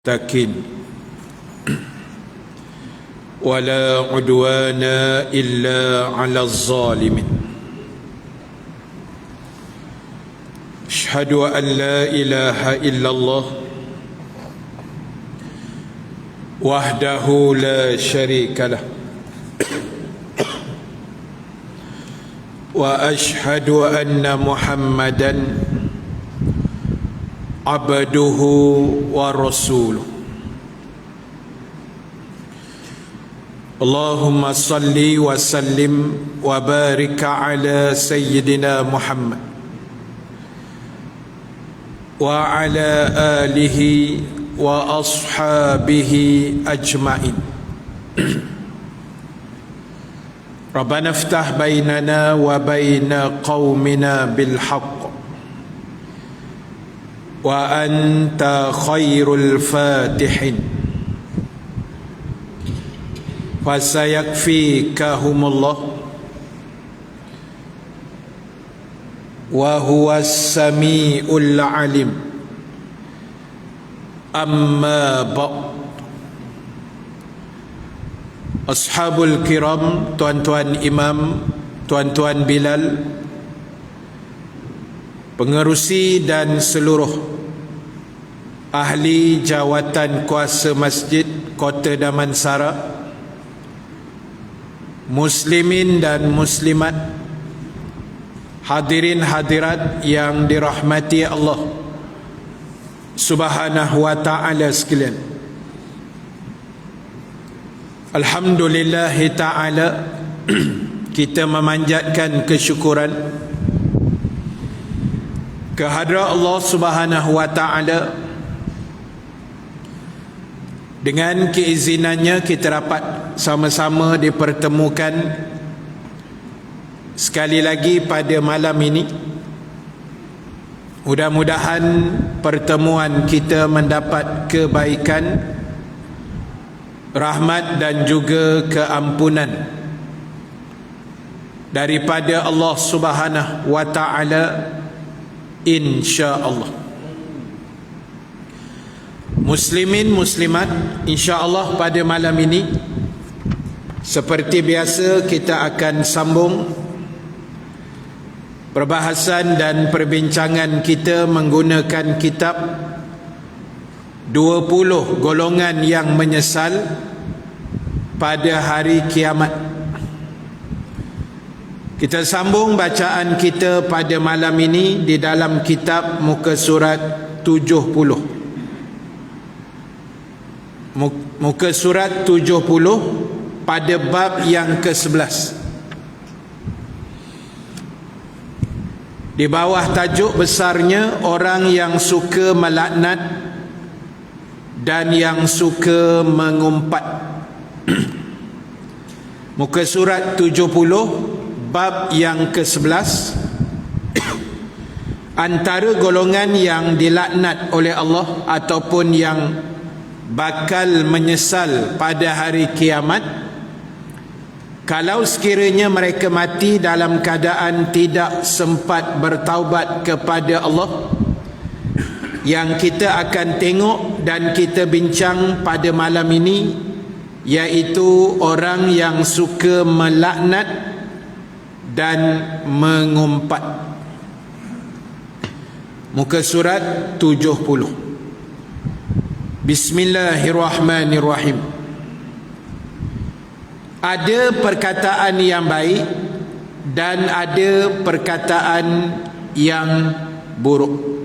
المتقين ولا عدوان إلا على الظالمين أشهد أن لا إله إلا الله وحده لا شريك له وأشهد أن محمدا عبده ورسوله اللهم صل وسلم وبارك على سيدنا محمد وعلى آله وأصحابه أجمعين ربنا افتح بيننا وبين قومنا بالحق وأنت خير الفاتحين فسيكفيكهم الله وهو السميع العليم أما بعد Ashabul kiram, tuan-tuan imam, tuan-tuan Bilal, pengerusi dan seluruh ahli jawatan kuasa masjid Kota Damansara, muslimin dan muslimat, hadirin hadirat yang dirahmati Allah Subhanahu wa ta'ala sekalian. Alhamdulillah ta'ala, kita memanjatkan kesyukuran kehadrat Allah Subhanahu wa ta'ala. Dengan keizinannya kita dapat sama-sama dipertemukan sekali lagi pada malam ini. Mudah-mudahan pertemuan kita mendapat kebaikan, rahmat dan juga keampunan daripada Allah Subhanahu wa ta'ala, insya-Allah. Muslimin muslimat, insya-Allah pada malam ini seperti biasa kita akan sambung perbahasan dan perbincangan kita menggunakan kitab 20 golongan yang menyesal pada hari kiamat. Kita sambung bacaan kita pada malam ini di dalam kitab muka surat 70. Muka surat 70 pada bab yang ke-11. Di bawah tajuk besarnya orang yang suka melaknat dan yang suka mengumpat. Muka surat 70 bab yang ke-11. Antara golongan yang dilaknat oleh Allah ataupun yang bakal menyesal pada hari kiamat, kalau sekiranya mereka mati dalam keadaan tidak sempat bertaubat kepada Allah, yang kita akan tengok dan kita bincang pada malam ini, iaitu orang yang suka melaknat dan mengumpat. Muka surat 70. Bismillahirrahmanirrahim. Ada perkataan yang baik dan ada perkataan yang buruk.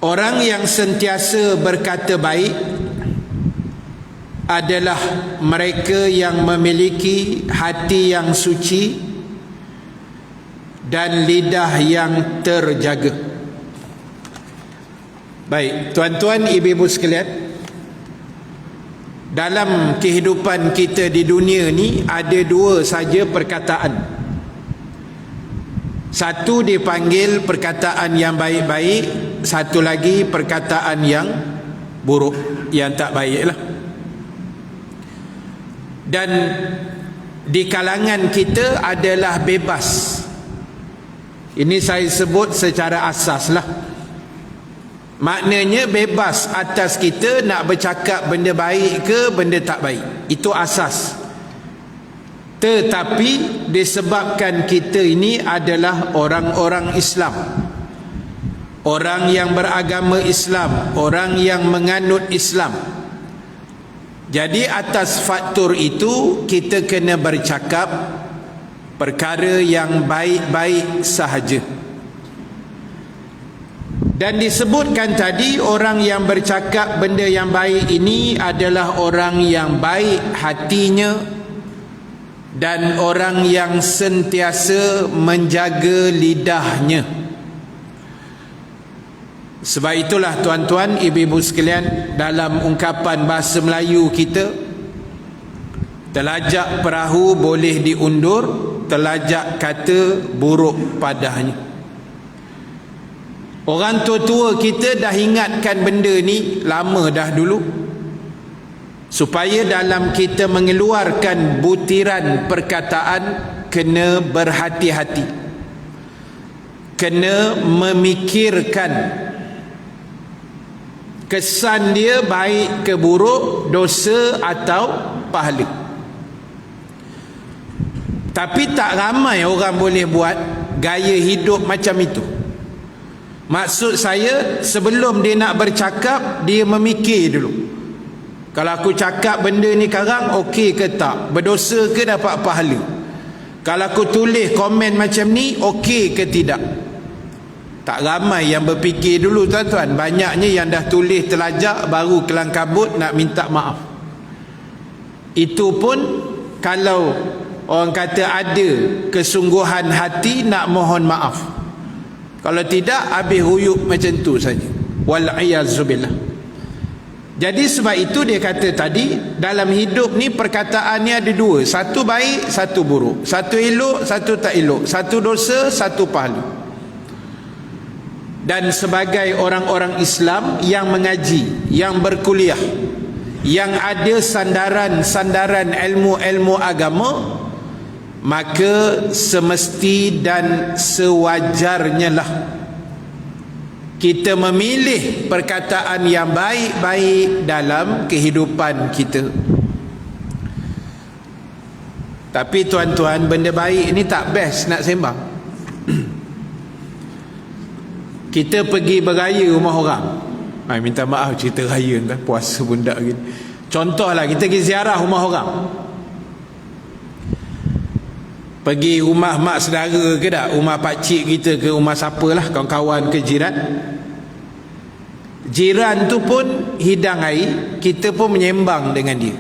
Orang yang sentiasa berkata baik adalah mereka yang memiliki hati yang suci dan lidah yang terjaga. Baik, tuan-tuan, ibu-ibu sekalian, dalam kehidupan kita di dunia ni ada dua saja perkataan. Satu dipanggil perkataan yang baik-baik, satu lagi perkataan yang buruk, yang tak baiklah. Dan di kalangan kita adalah bebas. Ini saya sebut secara asas lah. Maknanya bebas atas kita nak bercakap benda baik ke benda tak baik. Itu asas. Tetapi disebabkan kita ini adalah orang-orang Islam, orang yang beragama Islam, orang yang menganut Islam, jadi atas faktor itu kita kena bercakap perkara yang baik-baik sahaja. Dan disebutkan tadi orang yang bercakap benda yang baik ini adalah orang yang baik hatinya dan orang yang sentiasa menjaga lidahnya. Sebab itulah tuan-tuan, ibu-ibu sekalian, dalam ungkapan bahasa Melayu kita, telajak perahu boleh diundur, telajak kata buruk padanya. Orang tua-tua kita dah ingatkan benda ni lama dah dulu, supaya dalam kita mengeluarkan butiran perkataan kena berhati-hati, kena memikirkan kesan dia baik ke buruk, dosa atau pahala. Tapi tak ramai orang boleh buat gaya hidup macam itu. Maksud saya, sebelum dia nak bercakap, dia memikir dulu. Kalau aku cakap benda ni sekarang, okey ke tak? Berdosa ke dapat pahala? Kalau aku tulis komen macam ni, okey ke tidak? Tak ramai yang berfikir dulu tuan-tuan. Banyaknya yang dah tulis telajak baru kelang kabut nak minta maaf. Itu pun kalau orang kata ada kesungguhan hati nak mohon maaf. Kalau tidak, habis huyuk macam tu saja. Wal'iyazubillah. Jadi sebab itu dia kata tadi, dalam hidup ni perkataan ni ada dua. Satu baik, satu buruk. Satu elok, satu tak elok. Satu dosa, satu pahala. Dan sebagai orang-orang Islam yang mengaji, yang berkuliah, yang ada sandaran-sandaran ilmu-ilmu agama, maka semesti dan sewajarnya lah kita memilih perkataan yang baik-baik dalam kehidupan kita. Tapi tuan-tuan, benda baik ni tak best nak sembang. Kita pergi beraya rumah orang, minta maaf cerita raya kan, puasa pun tak gini. Contohlah, kita pergi ziarah rumah orang, pergi rumah mak saudara ke tak, rumah pakcik kita ke, rumah siapalah, kawan-kawan ke, jiran. Jiran tu pun hidang air, kita pun menyembang dengan dia.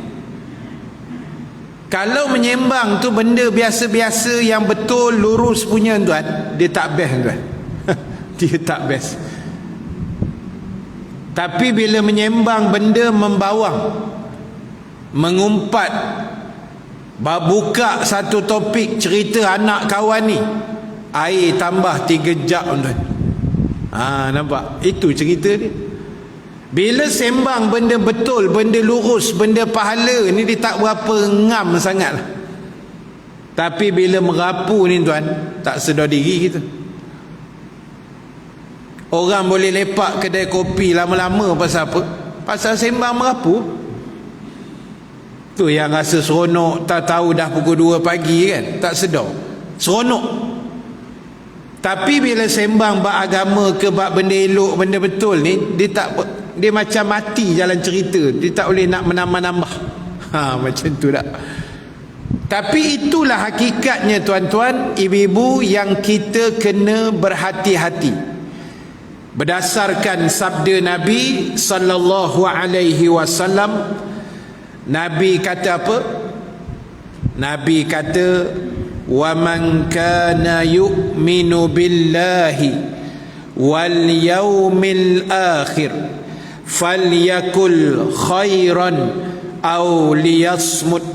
Kalau menyembang tu benda biasa-biasa yang betul lurus punya tuan, dia tak best tuan. Dia tak best. Tapi bila menyembang benda membawang, mengumpat, buka satu topik cerita anak kawan ni, air tambah 3 jap tuan. Nampak? Itu cerita dia. Bila sembang benda betul, benda lurus, benda pahala ni, dia tak berapa ngam sangat lah. Tapi bila merapu ni tuan, tak sedar diri kita. Orang boleh lepak kedai kopi lama-lama pasal apa? Pasal sembang merapu. Tu yang rasa seronok, tak tahu dah pukul 2 pagi kan, tak sedar seronok. Tapi bila sembang bab agama ke bab benda elok, benda betul ni, dia macam mati jalan cerita, dia tak boleh nak menambah-nambah. Macam tu tak. Tapi itulah hakikatnya tuan-tuan, ibu-ibu, yang kita kena berhati-hati. Berdasarkan sabda Nabi sallallahu alaihi wasallam, Nabi kata apa? Nabi kata, wa man kana yu'minu billahi wal yaumil akhir falyakul khairan aw liyasmut.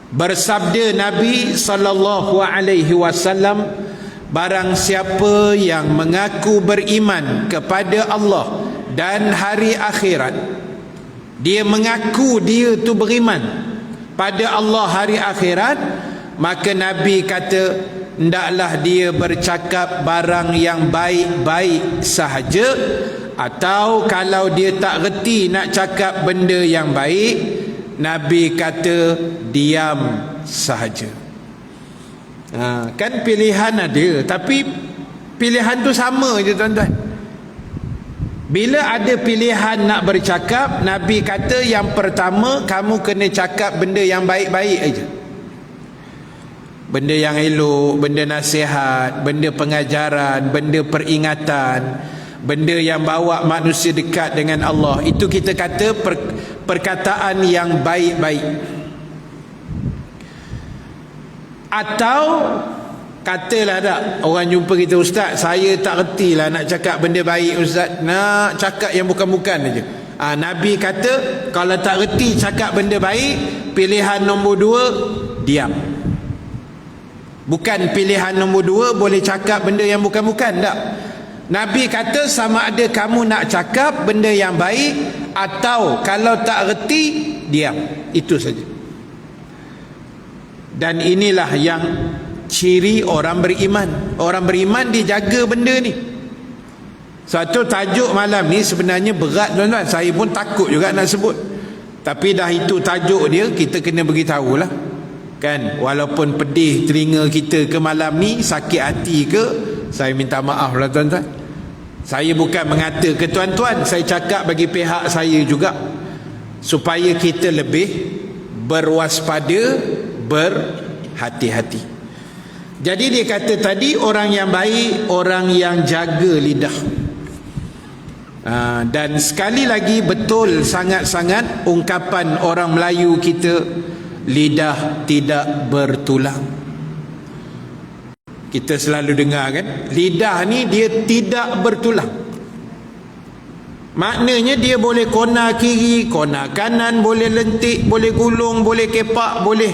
Bersabda Nabi sallallahu alaihi wasallam, barang siapa yang mengaku beriman kepada Allah dan hari akhirat, dia mengaku dia tu beriman pada Allah hari akhirat, maka Nabi kata hendaklah dia bercakap barang yang baik-baik sahaja, atau kalau dia tak reti nak cakap benda yang baik, Nabi kata diam sahaja. Kan pilihan ada, tapi pilihan tu sama je tuan-tuan. Bila ada pilihan nak bercakap, Nabi kata yang pertama, kamu kena cakap benda yang baik-baik aja. Benda yang elok, benda nasihat, benda pengajaran, benda peringatan, benda yang bawa manusia dekat dengan Allah. Itu kita kata perkataan yang baik-baik. Atau katalah tak, orang jumpa kita, ustaz, saya tak reti lah nak cakap benda baik ustaz, nak cakap yang bukan-bukan aja. Nabi kata kalau tak reti cakap benda baik, pilihan nombor 2, diam. Bukan pilihan nombor 2 boleh cakap benda yang bukan-bukan, tak. Nabi kata sama ada kamu nak cakap benda yang baik, atau kalau tak reti, diam. Itu saja. Dan inilah yang ciri orang beriman. Orang beriman dia jaga benda ni. Satu tajuk malam ni sebenarnya berat tuan-tuan. Saya pun takut juga nak sebut. Tapi dah itu tajuk dia, kita kena beritahu lah. Kan, walaupun pedih telinga kita ke malam ni, sakit hati ke, saya minta maaf lah tuan-tuan. Saya bukan mengata ke tuan-tuan, saya cakap bagi pihak saya juga, supaya kita lebih berwaspada, berhati-hati. Jadi dia kata tadi, orang yang baik, orang yang jaga lidah. Dan sekali lagi betul sangat-sangat ungkapan orang Melayu kita, lidah tidak bertulang. Kita selalu dengar kan, lidah ni dia tidak bertulang. Maknanya dia boleh kona kiri, kona kanan, boleh lentik, boleh gulung, boleh kepak, boleh.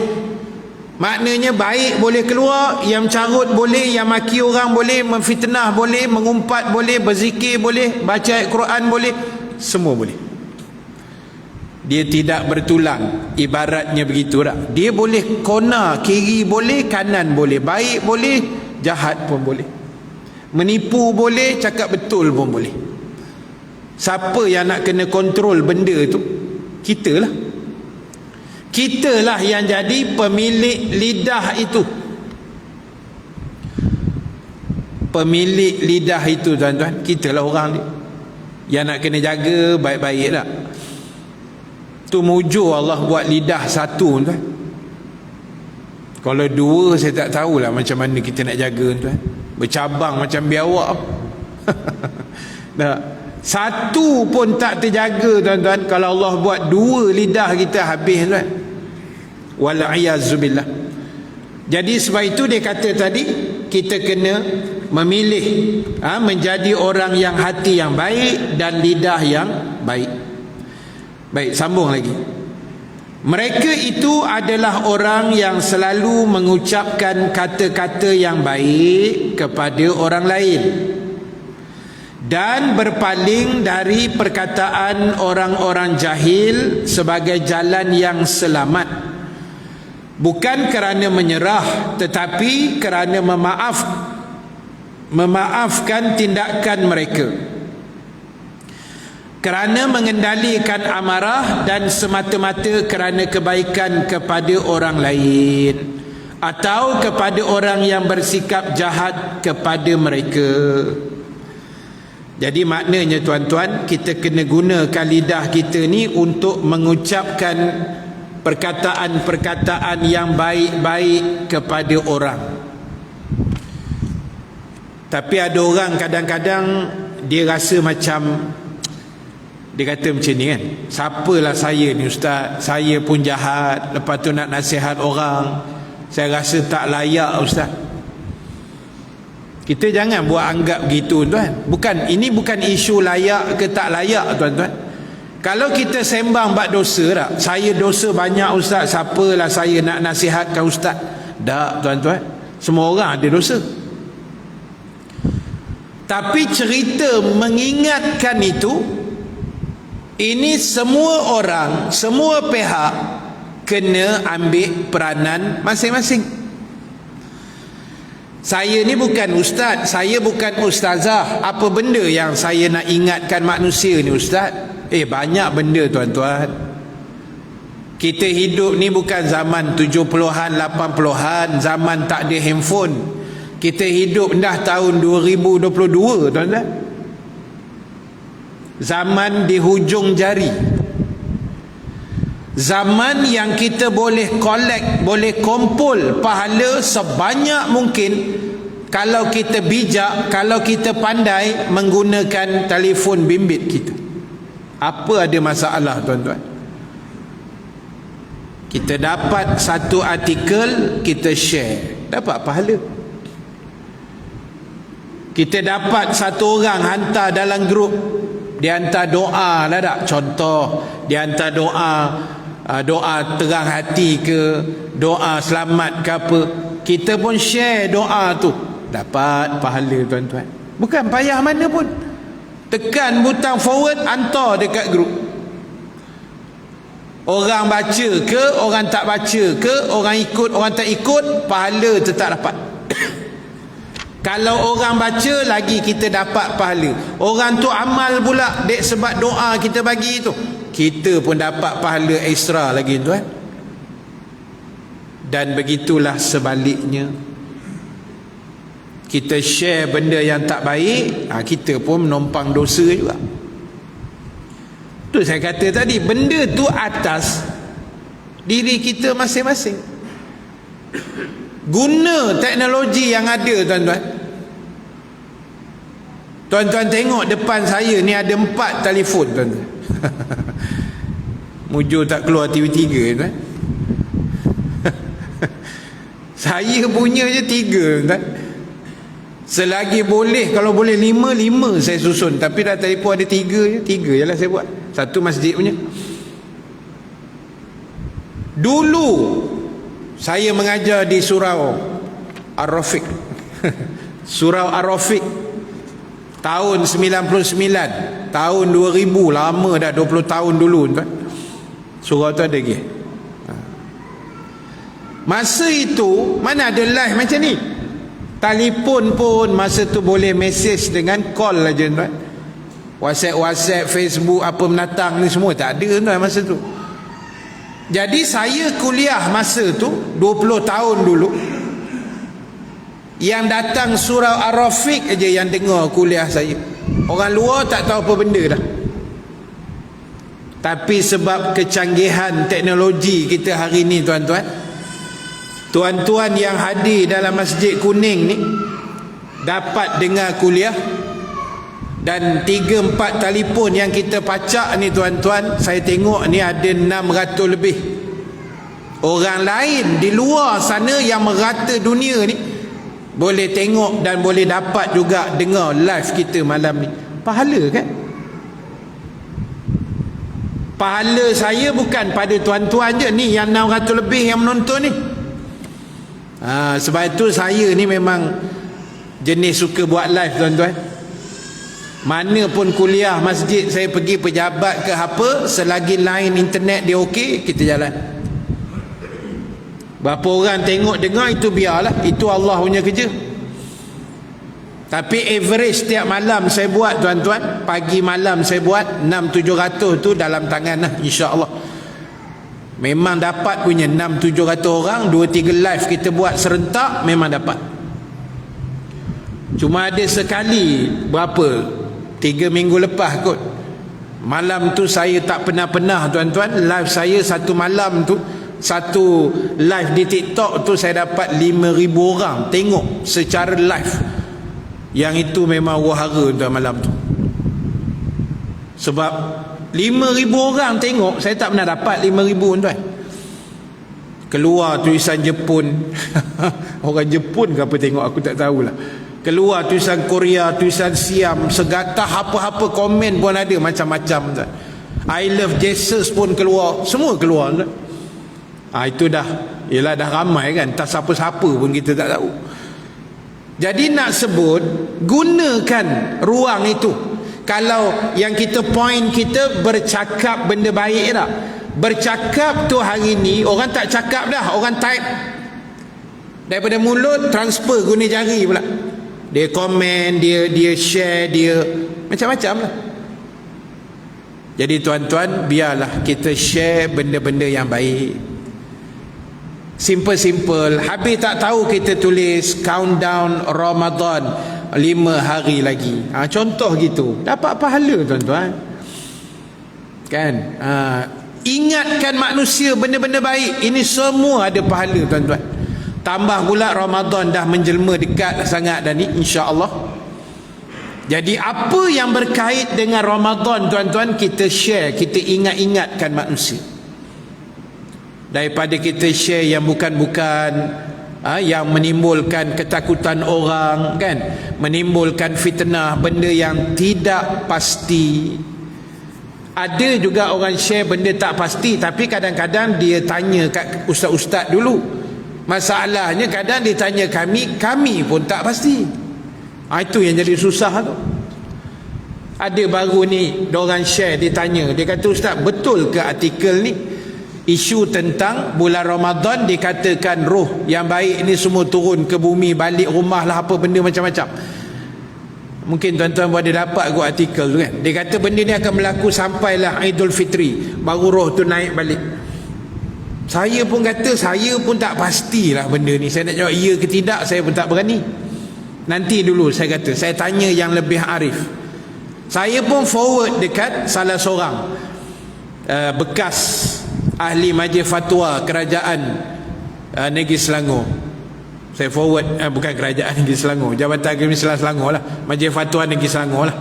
Maknanya baik boleh keluar, yang carut boleh, yang maki orang boleh, memfitnah boleh, mengumpat boleh, berzikir boleh, baca ayat Quran boleh, semua boleh. Dia tidak bertulang, ibaratnya begitu tak? Dia boleh kona kiri boleh, kanan boleh, baik boleh, jahat pun boleh, menipu boleh, cakap betul pun boleh. Siapa yang nak kena kontrol benda tu? Kita lah. Kita lah yang jadi pemilik lidah itu. Pemilik lidah itu tuan-tuan, kita lah orang ni yang nak kena jaga baik-baik lah. Tu mujur Allah buat lidah satu tuan. Kalau dua, saya tak tahulah macam mana kita nak jaga tuan. Bercabang macam biawak. Tak. Satu pun tak terjaga tuan-tuan. Kalau Allah buat dua lidah kita, habis tuan. Wal'iyazubillah. Jadi sebab itu dia kata tadi, kita kena memilih menjadi orang yang hati yang baik dan lidah yang baik. Baik, sambung lagi. Mereka itu adalah orang yang selalu mengucapkan kata-kata yang baik kepada orang lain dan berpaling dari perkataan orang-orang jahil sebagai jalan yang selamat, bukan kerana menyerah tetapi kerana memaafkan tindakan mereka, kerana mengendalikan amarah dan semata-mata kerana kebaikan kepada orang lain atau kepada orang yang bersikap jahat kepada mereka. Jadi maknanya tuan-tuan, kita kena gunakan lidah kita ni untuk mengucapkan perkataan-perkataan yang baik-baik kepada orang. Tapi ada orang kadang-kadang dia rasa macam, dia kata macam ni kan, siapalah saya ni ustaz, saya pun jahat, lepas tu nak nasihat orang, saya rasa tak layak ustaz. Kita jangan buat anggap gitu tuan. Bukan, ini bukan isu layak ke tak layak tuan-tuan. Kalau kita sembang bab dosa tak, saya dosa banyak ustaz, siapalah saya nak nasihatkan ustaz. Tak tuan-tuan, semua orang ada dosa. Tapi cerita mengingatkan itu, ini semua orang, semua pihak kena ambil peranan masing-masing. Saya ni bukan ustaz, saya bukan ustazah. Apa benda yang saya nak ingatkan manusia ni ustaz? Banyak benda tuan-tuan. Kita hidup ni bukan zaman 70-an, 80-an, zaman tak ada handphone. Kita hidup dah tahun 2022 tuan-tuan. Zaman di hujung jari. Zaman yang kita boleh collect, boleh kumpul pahala sebanyak mungkin kalau kita bijak, kalau kita pandai menggunakan telefon bimbit kita. Apa ada masalah tuan-tuan? Kita dapat satu artikel, kita share, dapat pahala. Kita dapat satu orang hantar dalam grup, dia hantar doa lah tak? Contoh, dia hantar doa terang hati ke, doa selamat ke apa, kita pun share doa tu, dapat pahala tuan-tuan. Bukan payah mana pun, tekan butang forward, hantar dekat grup. Orang baca ke, orang tak baca ke, orang ikut, orang tak ikut, pahala tetap dapat. Kalau orang baca lagi kita dapat pahala. Orang tu amal pula dek sebab doa kita bagi tu, kita pun dapat pahala ekstra lagi tuan. Dan begitulah sebaliknya. Kita share benda yang tak baik, kita pun menumpang dosa juga. Tu saya kata tadi, benda tu atas diri kita masing-masing. Guna teknologi yang ada tuan-tuan. Tuan-tuan tengok depan saya ni ada 4 telefon tuan-tuan. Mujur tak keluar TV3 tuan. Saya punya je 3 tuan. Selagi boleh, kalau boleh 5 saya susun. Tapi dah telefon ada 3 je. 3 je lah saya buat. Satu masjid punya. Dulu saya mengajar di Surau Ar-Rafiq. Surau Ar-Rafiq tahun 99, tahun 2000, lama dah, 20 tahun dulu tuan. Surau tu ada lagi. Masa itu mana ada live macam ni. Telefon pun masa tu boleh mesej dengan call aja tuan. WhatsApp, Facebook apa menatang ni semua tak ada tuan masa tu. Jadi saya kuliah masa tu 20 tahun dulu. Yang datang Surau Ar-Rafiq aja yang dengar kuliah saya. Orang luar tak tahu apa benda dah. Tapi sebab kecanggihan teknologi kita hari ni tuan-tuan, tuan-tuan yang hadir dalam Masjid Kuning ni dapat dengar kuliah. Dan 3-4 telefon yang kita pacak ni tuan-tuan, saya tengok ni ada 600 lebih. Orang lain di luar sana yang merata dunia ni boleh tengok dan boleh dapat juga dengar live kita malam ni. Pahala kan? Pahala saya bukan pada tuan-tuan je ni yang 600 lebih yang menonton ni. Sebab itu saya ni memang jenis suka buat live tuan-tuan. Mana pun kuliah masjid saya pergi, pejabat ke apa, selagi line internet dia okey, kita jalan. Berapa orang tengok dengar itu biarlah, itu Allah punya kerja. Tapi average setiap malam saya buat tuan-tuan, pagi malam saya buat 600-700 tu dalam tangan lah, insya-Allah. Memang dapat punya 600-700 orang, 2-3 live kita buat serentak memang dapat. Cuma ada sekali berapa 3 minggu lepas kot, malam tu saya tak pernah tuan-tuan, live saya satu malam tu, satu live di TikTok tu saya dapat 5,000 orang tengok secara live. Yang itu memang wahara tuan malam tu. Sebab 5,000 orang tengok, saya tak pernah dapat 5,000 tuan. Keluar tulisan Jepun. Orang Jepun ke apa tengok, aku tak tahulah. Keluar tulisan Korea, tulisan Siam, segatah apa-apa komen pun ada, macam-macam tuan. I love Jesus pun keluar, semua keluar tuan. Itu dah, yelah dah ramai kan, tak siapa-siapa pun kita tak tahu. Jadi nak sebut, gunakan ruang itu. Kalau yang kita point kita bercakap benda baik tak? Bercakap tu hari ni orang tak cakap dah, orang type. Daripada mulut transfer guna jari pula. Dia komen, dia share, dia macam-macam lah. Jadi tuan-tuan, biarlah kita share benda-benda yang baik. Simple-simple. Habis tak tahu kita tulis countdown Ramadan 5 hari lagi. Contoh gitu. Dapat pahala tuan-tuan. Kan? Ingatkan manusia benda-benda baik. Ini semua ada pahala tuan-tuan. Tambah pula Ramadan dah menjelma dekat sangat dah ni, insya-Allah. Jadi apa yang berkait dengan Ramadan tuan-tuan, kita share, kita ingat-ingatkan manusia. Daripada kita share yang bukan-bukan, yang menimbulkan ketakutan orang, kan, menimbulkan fitnah, benda yang tidak pasti. Ada juga orang share benda tak pasti, tapi kadang-kadang dia tanya kat ustaz-ustaz dulu. Masalahnya kadang dia tanya kami pun tak pasti. Itu yang jadi susah tu. Ada baru ni diorang share, dia tanya, dia kata, ustaz, betul ke artikel ni isu tentang bulan Ramadan dikatakan roh yang baik ni semua turun ke bumi, balik rumah lah, apa benda macam-macam. Mungkin tuan-tuan pun ada dapat kot artikel tu kan. Dia kata benda ni akan berlaku sampailah Aidul Fitri, baru roh tu naik balik. Saya pun kata, saya pun tak pastilah benda ni. Saya nak jawab ya ke tidak, saya pun tak berani. Nanti dulu, saya kata, saya tanya yang lebih arif. Saya pun forward dekat salah seorang bekas ahli majlis fatwa kerajaan Negeri Selangor. Saya forward, bukan kerajaan Negeri Selangor, Jabatan Agama Islam Selangor lah, majlis fatwa Negeri Selangor lah.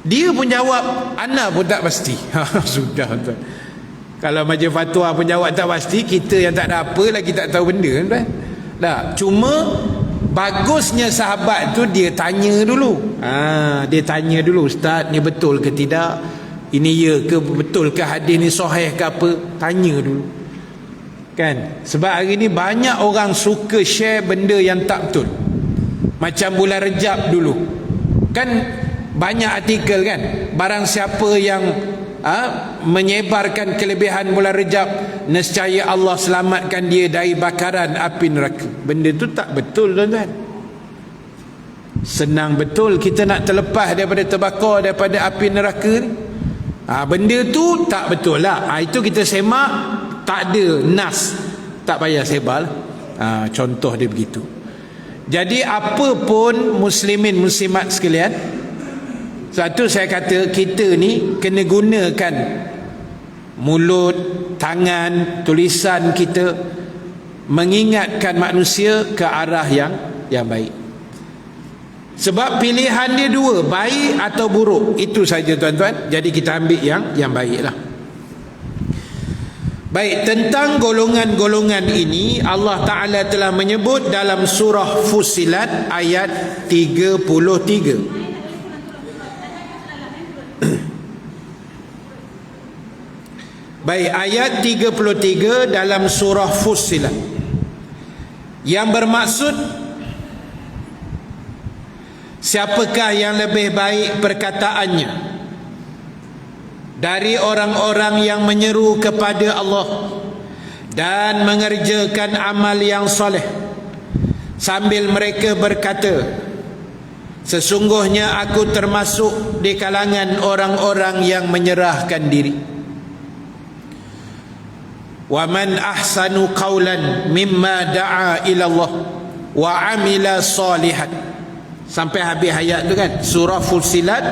Dia pun jawab, ana pun tak pasti. Sudah tuan. Kalau majlis fatwa pun jawab tak pasti, kita yang tak ada apa lagi tak tahu benda kan. Dah, cuma bagusnya sahabat tu dia tanya dulu. Dia tanya dulu, ustaz ni betul ke tidak? Ini ya ke, betul ke hadis ni sahih ke apa? Tanya dulu. Kan? Sebab hari ni banyak orang suka share benda yang tak betul. Macam bulan Rejab dulu. Kan banyak artikel kan, barang siapa yang menyebarkan kelebihan bulan Rejab, nescaya Allah selamatkan dia dari bakaran api neraka. Benda tu tak betul tuan-tuan. Senang betul kita nak terlepas daripada terbakar daripada api neraka ni. Benda tu tak betul lah. Itu kita semak, tak ada nas, tak payah sebar lah. Contoh dia begitu. Jadi apa pun muslimin muslimat sekalian, satu saya kata, kita ni kena gunakan mulut, tangan, tulisan kita mengingatkan manusia ke arah yang baik. Sebab pilihan dia dua, baik atau buruk. Itu saja tuan-tuan. Jadi kita ambil yang baik lah. Baik, tentang golongan-golongan ini Allah Ta'ala telah menyebut dalam surah Fussilat ayat 33. Baik, ayat 33 dalam surah Fussilat, yang bermaksud siapakah yang lebih baik perkataannya dari orang-orang yang menyeru kepada Allah dan mengerjakan amal yang soleh, sambil mereka berkata, sesungguhnya aku termasuk di kalangan orang-orang yang menyerahkan diri. Wa man ahsanu qawlan mimma da'a ila Allah wa amila salihan. Sampai habis ayat tu kan, surah Fussilat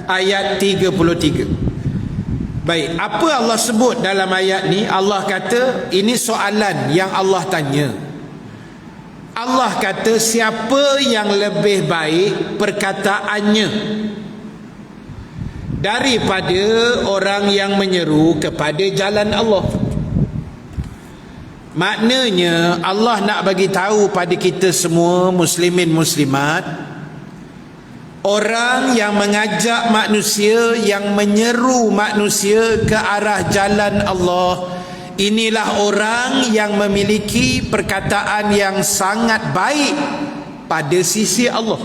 ayat 33. Baik, apa Allah sebut dalam ayat ni? Allah kata, ini soalan yang Allah tanya. Allah kata, siapa yang lebih baik perkataannya daripada orang yang menyeru kepada jalan Allah? Maknanya Allah nak bagi tahu pada kita semua muslimin muslimat, orang yang mengajak manusia, yang menyeru manusia ke arah jalan Allah, inilah orang yang memiliki perkataan yang sangat baik pada sisi Allah.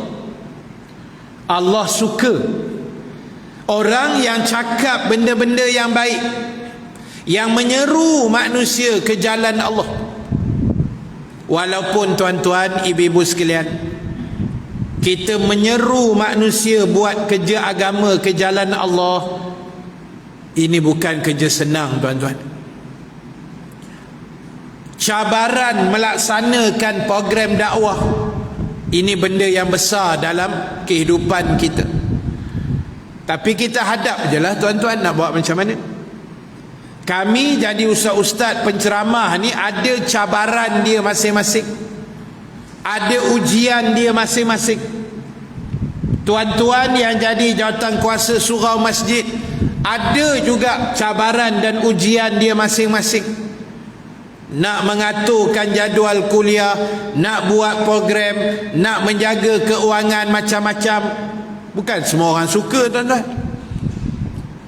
Allah suka orang yang cakap benda-benda yang baik, yang menyeru manusia ke jalan Allah. Walaupun tuan-tuan, ibu-ibu sekalian, kita menyeru manusia buat kerja agama ke jalan Allah, ini bukan kerja senang tuan-tuan. Cabaran melaksanakan program dakwah, ini benda yang besar dalam kehidupan kita. Tapi kita hadap je lah tuan-tuan, nak buat macam mana. Kami jadi ustaz-ustaz penceramah ni ada cabaran dia masing-masing, ada ujian dia masing-masing. Tuan-tuan yang jadi jawatan kuasa surau masjid, ada juga cabaran dan ujian dia masing-masing. Nak mengaturkan jadual kuliah, nak buat program, nak menjaga keuangan macam-macam. Bukan semua orang suka tuan-tuan.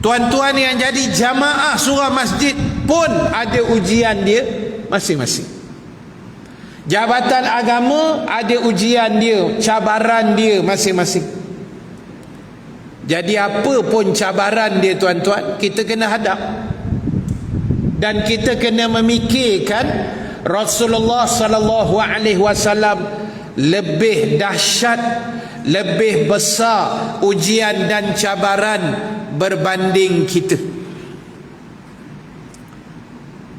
Tuan-tuan yang jadi jamaah surau masjid pun ada ujian dia masing-masing. Jabatan agama ada ujian dia, cabaran dia masing-masing. Jadi apa pun cabaran dia tuan-tuan, kita kena hadap. Dan kita kena memikirkan Rasulullah sallallahu alaihi wasallam lebih dahsyat, lebih besar ujian dan cabaran berbanding kita.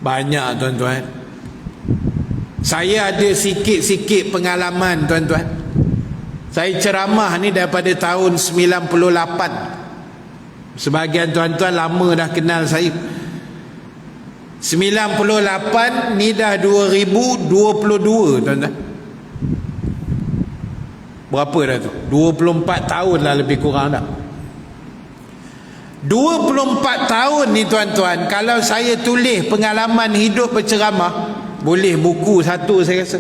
Banyak tuan-tuan. Saya ada sikit-sikit pengalaman tuan-tuan. Saya ceramah ni daripada tahun 98. Sebahagian tuan-tuan lama dah kenal saya. 98 ni dah 2022 tuan-tuan. Berapa dah tu? 24 tahun lah lebih kurang dah. 24 tahun ni tuan-tuan, kalau saya tulis pengalaman hidup berceramah, boleh buku satu saya rasa.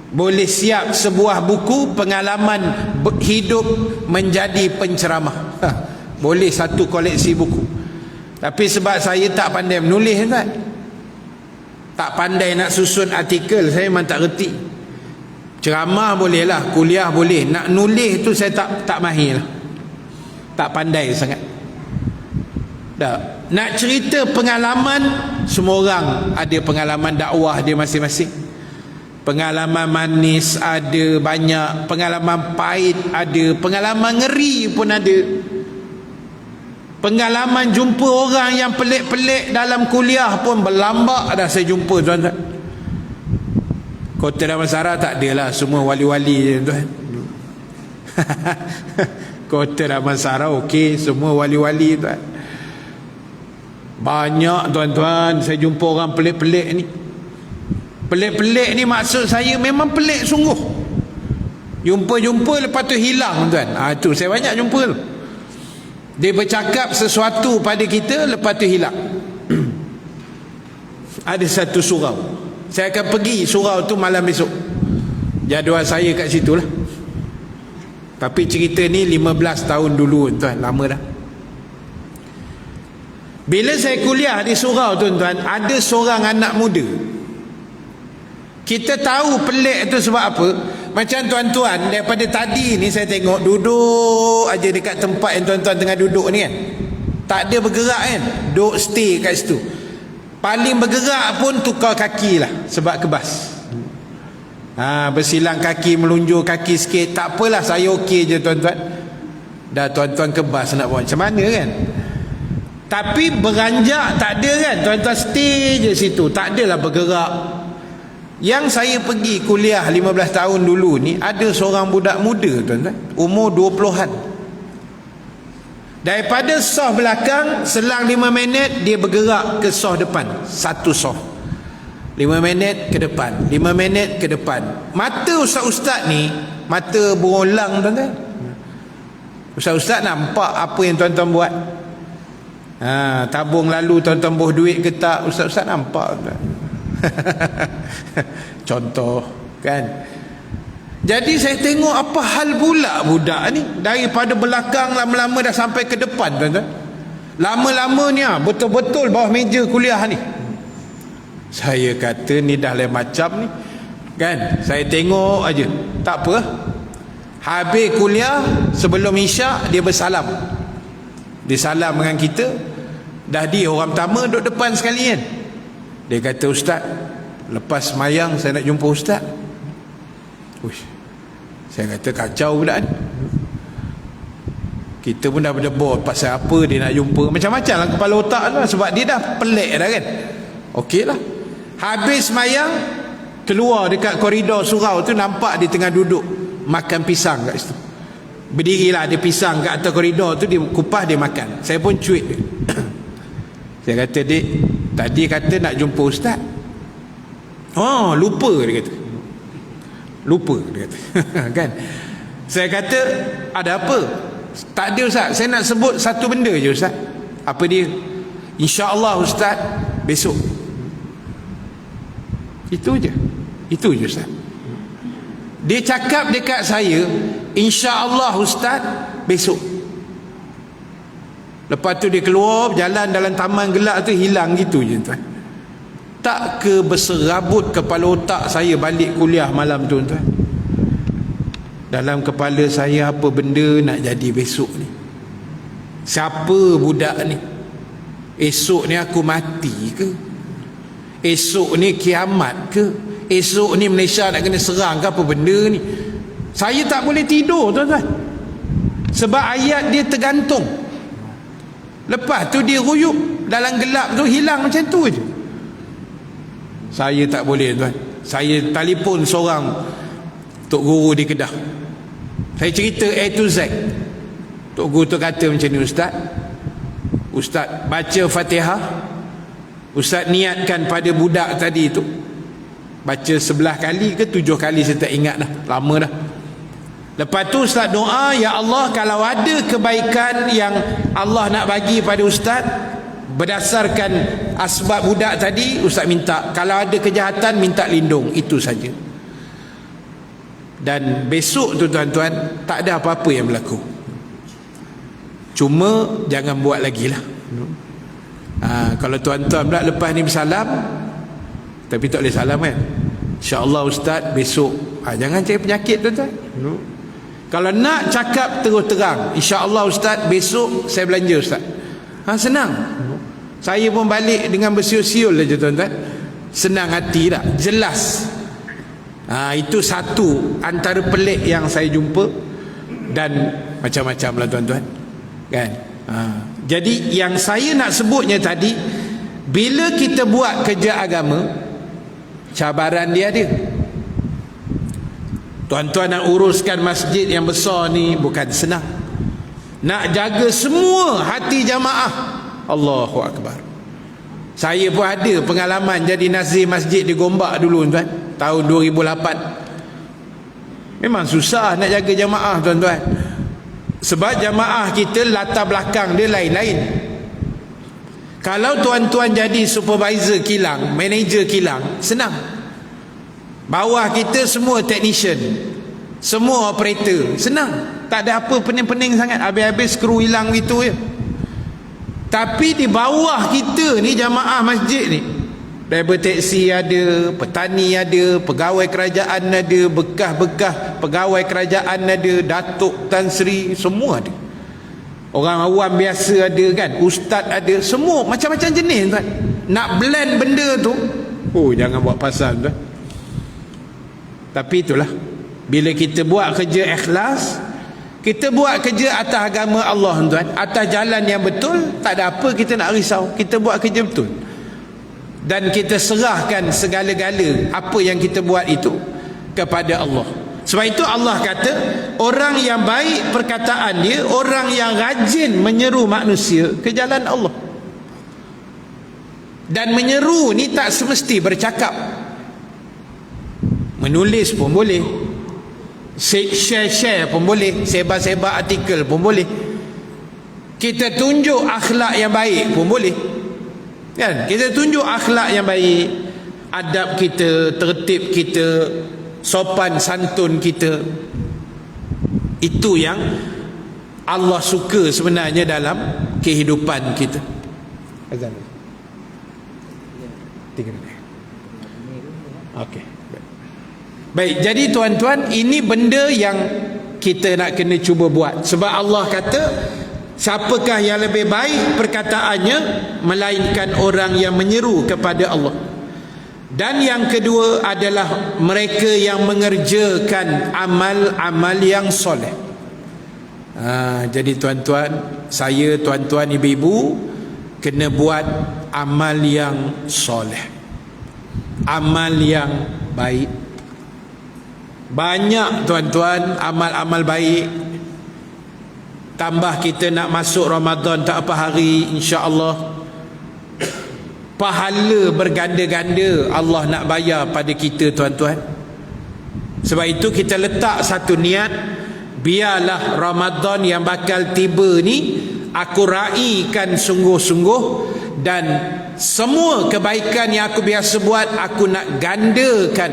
Boleh siap sebuah buku pengalaman hidup menjadi penceramah. Boleh satu koleksi buku. Tapi sebab saya tak pandai menulis kan, tak pandai nak susun artikel, saya memang tak reti. Ceramah boleh lah, kuliah boleh, nak nulis tu saya tak mahir lah, tak pandai sangat. Dah. Nak cerita pengalaman, semua orang ada pengalaman dakwah dia masing-masing. Pengalaman manis ada banyak, pengalaman pahit ada, pengalaman ngeri pun ada. Pengalaman jumpa orang yang pelik-pelik dalam kuliah pun berlambak dah saya jumpa tuan-tuan. Kota Damansara tak adalah semua wali-wali je tuan. Kota Damansara okey, semua wali-wali tuan. Banyak tuan-tuan saya jumpa orang pelik-pelik ni. Pelik-pelik ni maksud saya memang pelik sungguh. Jumpa-jumpa lepas tu hilang tuan. Tu saya banyak jumpa tu. Dia bercakap sesuatu pada kita, lepas tu hilang. Ada satu surau, saya akan pergi surau tu malam besok. Jadual saya kat situ lah. Tapi cerita ni 15 tahun dulu tuan, lama dah. Bila saya kuliah di surau tuan-tuan, ada seorang anak muda. Kita tahu pelik tu sebab apa? Macam tuan-tuan, daripada tadi ni saya tengok duduk aja dekat tempat yang tuan-tuan tengah duduk ni kan. Tak ada bergerak kan, duduk stay kat situ. Paling bergerak pun tukar kaki lah, sebab kebas. Bersilang kaki, melunjur kaki sikit, tak apalah, saya okey je tuan-tuan. Dah tuan-tuan kebas nak buat macam mana kan. Tapi beranjak tak ada kan, tuan-tuan stay je situ, tak adalah bergerak. Yang saya pergi kuliah 15 tahun dulu ni, ada seorang budak muda tuan-tuan, umur 20-an. Daripada soh belakang, selang 5 minit dia bergerak ke soh depan, satu soh. 5 minit ke depan, 5 minit ke depan. Mata ustaz-ustaz ni mata berulang tuan-tuan. Ustaz-ustaz nampak apa yang tuan-tuan buat. Tabung lalu tuan-tuan boh duit ke tak, ustaz-ustaz nampak tuan. Contoh kan. Jadi saya tengok apa hal pula budak ni, daripada belakang lama-lama dah sampai ke depan tuan-tuan. Lama-lamanya betul-betul bawah meja kuliah ni. Saya kata ni dah lain macam ni kan. Saya tengok aja, tak apa. Habis kuliah, sebelum isyak dia bersalam. Dia salam dengan kita. Dah dia orang pertama duduk depan sekali kan. Dia kata, ustaz, lepas semayang saya nak jumpa ustaz. Uish, saya kata kacau pula ni. Kita pun dah berdebar pasal apa dia nak jumpa, macam-macam lah kepala otak lah, sebab dia dah pelik dah kan. Okey lah, habis semayang keluar dekat koridor surau tu, nampak dia tengah duduk makan pisang kat situ. Berdirilah ada pisang kat atas koridor tu, dia kupas dia makan. Saya pun cuit dia. Saya kata, "Dik, tadi kata nak jumpa ustaz." "Oh, lupa," dia kata. "Lupa," dia kata. Kan? Saya kata, "Ada apa?" "Tak ada ustaz, saya nak sebut satu benda je ustaz." "Apa dia?" "InsyaAllah ustaz, besok." Itu je ustaz. Dia cakap dekat saya, "InsyaAllah ustaz, besok." Lepas tu dia keluar berjalan dalam taman gelap tu, hilang gitu je tuan. Tak ke berserabut kepala otak saya balik kuliah malam tu tuan. Dalam kepala saya, apa benda nak jadi besok ni? Siapa budak ni? Esok ni aku mati ke? Esok ni kiamat ke? Esok ni Malaysia nak kena serang ke apa benda ni? Saya tak boleh tidur tuan-tuan, sebab ayat dia tergantung. Lepas tu dia ruyuk dalam gelap tu, hilang macam tu je. Saya tak boleh tuan. Saya telefon seorang tok guru di Kedah. Saya cerita A to Z. Tok guru tu kata macam ni, Ustaz baca Fatihah. Ustaz niatkan pada budak tadi tu, baca 11 kali ke 7 kali, saya tak ingat dah, lama dah. Lepas tu Ustaz doa, "Ya Allah, kalau ada kebaikan yang Allah nak bagi pada Ustaz berdasarkan asbab budak tadi, Ustaz minta. Kalau ada kejahatan, minta lindung." Itu saja. Dan besok tu tuan-tuan, tak ada apa-apa yang berlaku. Cuma jangan buat lagi lah. Kalau tuan-tuan pula lepas ni bersalam, tapi tak boleh salam kan, "InsyaAllah Ustaz besok." Jangan cari penyakit tuan-tuan. Kalau nak cakap terus terang, "InsyaAllah Ustaz besok saya belanja Ustaz." Senang. Saya pun balik dengan bersiul-siul saja tuan-tuan. Senang hati tak? Jelas. Itu satu antara pelik yang saya jumpa. Dan macam-macam lah tuan-tuan, kan? Jadi yang saya nak sebutnya tadi, bila kita buat kerja agama, cabaran dia ada. Tuan-tuan nak uruskan masjid yang besar ni bukan senang. Nak jaga semua hati jamaah, Allahu Akbar. Saya pun ada pengalaman jadi nazir masjid di Gombak dulu tuan, tahun 2008. Memang susah nak jaga jamaah tuan-tuan, sebab jamaah kita latar belakang dia lain-lain. Kalau tuan-tuan jadi supervisor kilang, manager kilang, senang. Bawah kita semua technician, semua operator, senang. Tak ada apa pening-pening sangat, habis-habis skru hilang gitu je. Tapi di bawah kita ni, jamaah masjid ni, driver taksi ada, petani ada, pegawai kerajaan ada, bekas-bekas pegawai kerajaan ada, Datuk Tan Sri, semua ada. Orang awam biasa ada kan, ustaz ada, semua macam-macam jenis tuan. Nak blend benda tu, jangan buat pasal tuan. Tapi itulah, bila kita buat kerja ikhlas, kita buat kerja atas agama Allah tuan, atas jalan yang betul, tak ada apa kita nak risau. Kita buat kerja betul dan kita serahkan segala-gala apa yang kita buat itu kepada Allah. Sebab itu Allah kata, orang yang baik perkataan dia, orang yang rajin menyeru manusia ke jalan Allah. Dan menyeru ni tak semesti bercakap, menulis pun boleh, share pun boleh, sebar-sebar artikel pun boleh, kita tunjuk akhlak yang baik pun boleh, kan? Kita tunjuk akhlak yang baik, adab kita, tertib kita, sopan santun kita. Itu yang Allah suka sebenarnya dalam kehidupan kita. Azan 3 minit. Okey. Baik, jadi tuan-tuan, ini benda yang kita nak kena cuba buat. Sebab Allah kata, siapakah yang lebih baik perkataannya melainkan orang yang menyeru kepada Allah. Dan yang kedua adalah mereka yang mengerjakan amal-amal yang soleh. Jadi tuan-tuan, saya, tuan-tuan, ibu-ibu kena buat amal yang soleh, amal yang baik. Banyak tuan-tuan amal-amal baik. Tambah kita nak masuk Ramadan tak apa hari, insya-Allah pahala berganda-ganda Allah nak bayar pada kita tuan-tuan. Sebab itu kita letak satu niat, biarlah Ramadan yang bakal tiba ni aku raikan sungguh-sungguh, dan semua kebaikan yang aku biasa buat aku nak gandakan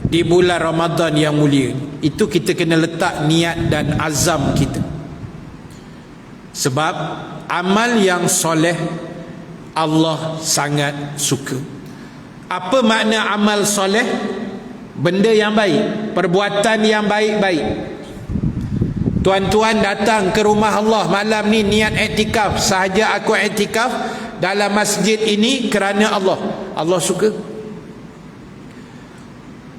di bulan Ramadan yang mulia. Itu kita kena letak niat dan azam kita. Sebab amal yang soleh Allah sangat suka. Apa makna amal soleh? Benda yang baik, perbuatan yang baik-baik. Tuan-tuan datang ke rumah Allah malam ni niat iktikaf, sahaja aku iktikaf dalam masjid ini kerana Allah. Allah suka.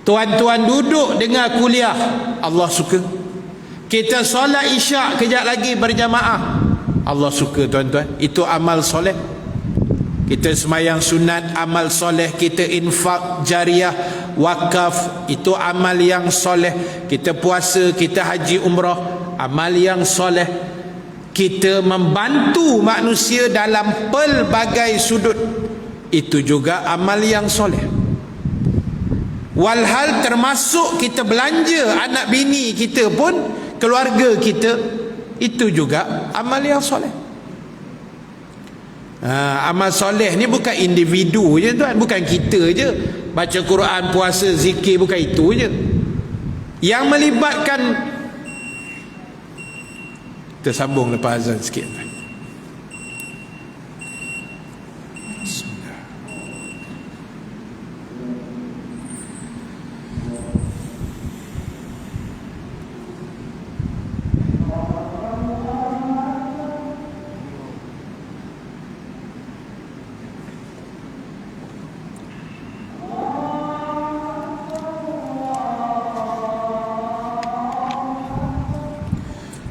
Tuan-tuan duduk dengar kuliah, Allah suka. Kita solat isyak kejap lagi berjamaah, Allah suka tuan-tuan. Itu amal soleh. Kita semayang sunat, amal soleh. Kita infak jariah, wakaf, itu amal yang soleh. Kita puasa, kita haji umrah, amal yang soleh. Kita membantu manusia dalam pelbagai sudut, itu juga amal yang soleh. Walhal termasuk kita belanja anak bini kita pun, keluarga kita, itu juga amal yang soleh. Amal soleh ni bukan individu je tuan, bukan kita je baca Quran, puasa, zikir, bukan itu je. Yang melibatkan, kita sambung lepas azan sikit.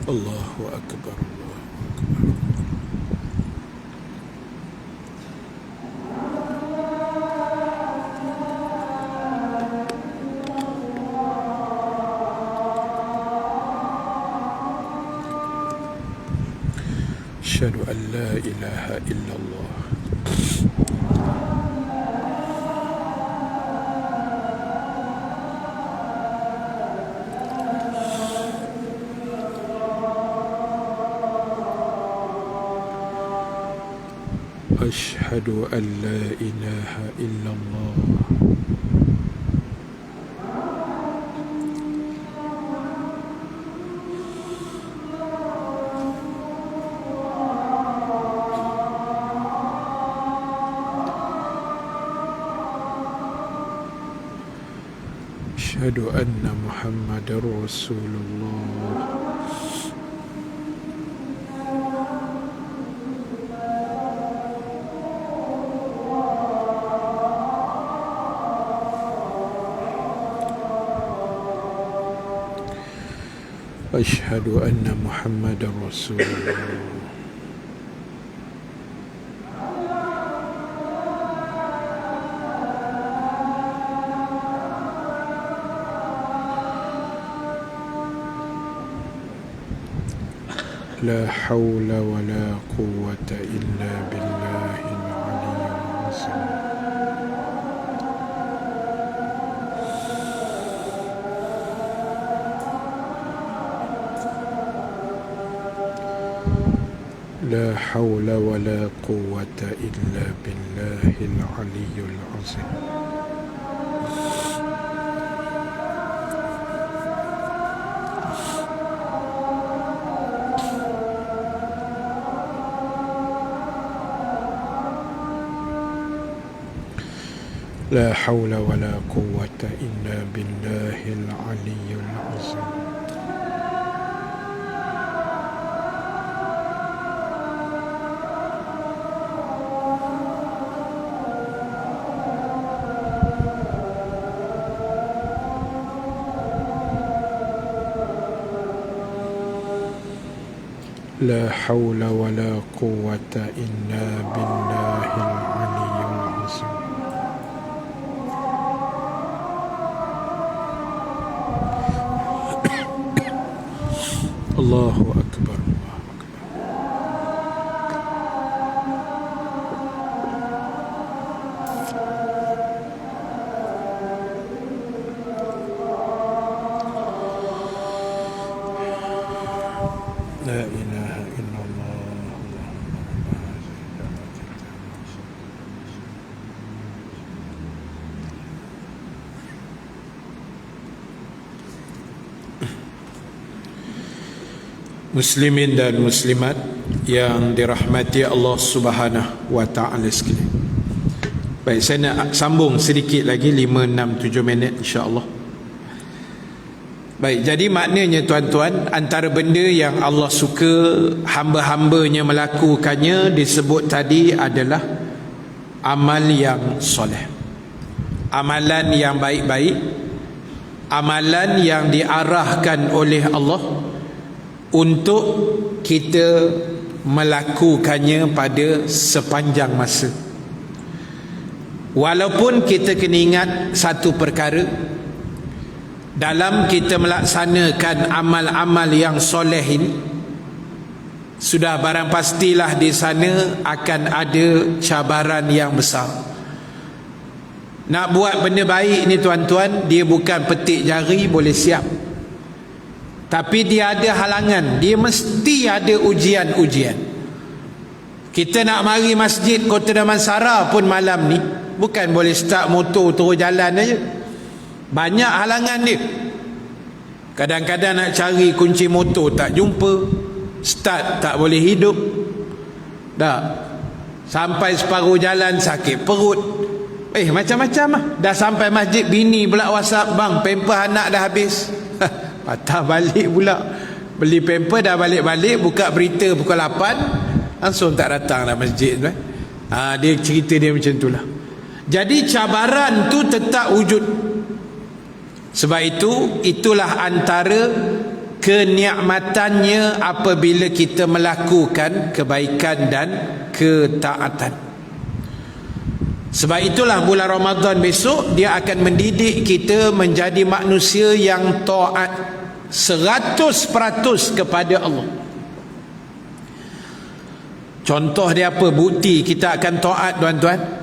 Allahu Akbar, Allahu Akbar. Asyhadu an la ilaha illallah. Asyhadu an la ilaha illallah. Asyhadu anna Muhammadar Rasulullah. Asyhadu anna Muhammadar Rasulullah. La hawla wa la quwwata illa billahil aliyyil azim. La hawla wa la quwwata illa billahil aliyyil azim. La hawla wa la quwwata illa billahil aliyyil azim. La hawla wa la quwwata illa billahil aliyyil azim. Allahu akbar. La ilaha illallah. Muslimin dan muslimat yang dirahmati Allah Subhanahu wa taala sekalian. Baik, saya nak sambung sedikit lagi 5, 6, 7 minit insya-Allah. Baik, jadi maknanya tuan-tuan, antara benda yang Allah suka hamba-hambanya melakukannya disebut tadi adalah amal yang soleh, amalan yang baik-baik, amalan yang diarahkan oleh Allah untuk kita melakukannya pada sepanjang masa. Walaupun kita kena ingat satu perkara, dalam kita melaksanakan amal-amal yang soleh ini, sudah barang pastilah di sana akan ada cabaran yang besar. Nak buat benda baik ni tuan-tuan, dia bukan petik jari boleh siap, tapi dia ada halangan, dia mesti ada ujian-ujian. Kita nak mari masjid Kota Damansara pun malam ni bukan boleh start motor terus jalan aja. Banyak halangan dia. Kadang-kadang nak cari kunci motor tak jumpa, start tak boleh hidup. Dah sampai separuh jalan sakit perut. Macam-macam lah. Dah sampai masjid, bini pula WhatsApp, bang pamper anak dah habis. Patah balik pula. Beli pamper dah balik-balik, buka berita pukul 8, langsung tak datang dah masjid tu. Dia cerita dia macam tu lah. Jadi cabaran tu tetap wujud. Sebab itulah antara kenikmatannya apabila kita melakukan kebaikan dan ketaatan. Sebab itulah bulan Ramadan besok dia akan mendidik kita menjadi manusia yang taat 100% kepada Allah. Contoh dia apa? Bukti kita akan taat, tuan-tuan.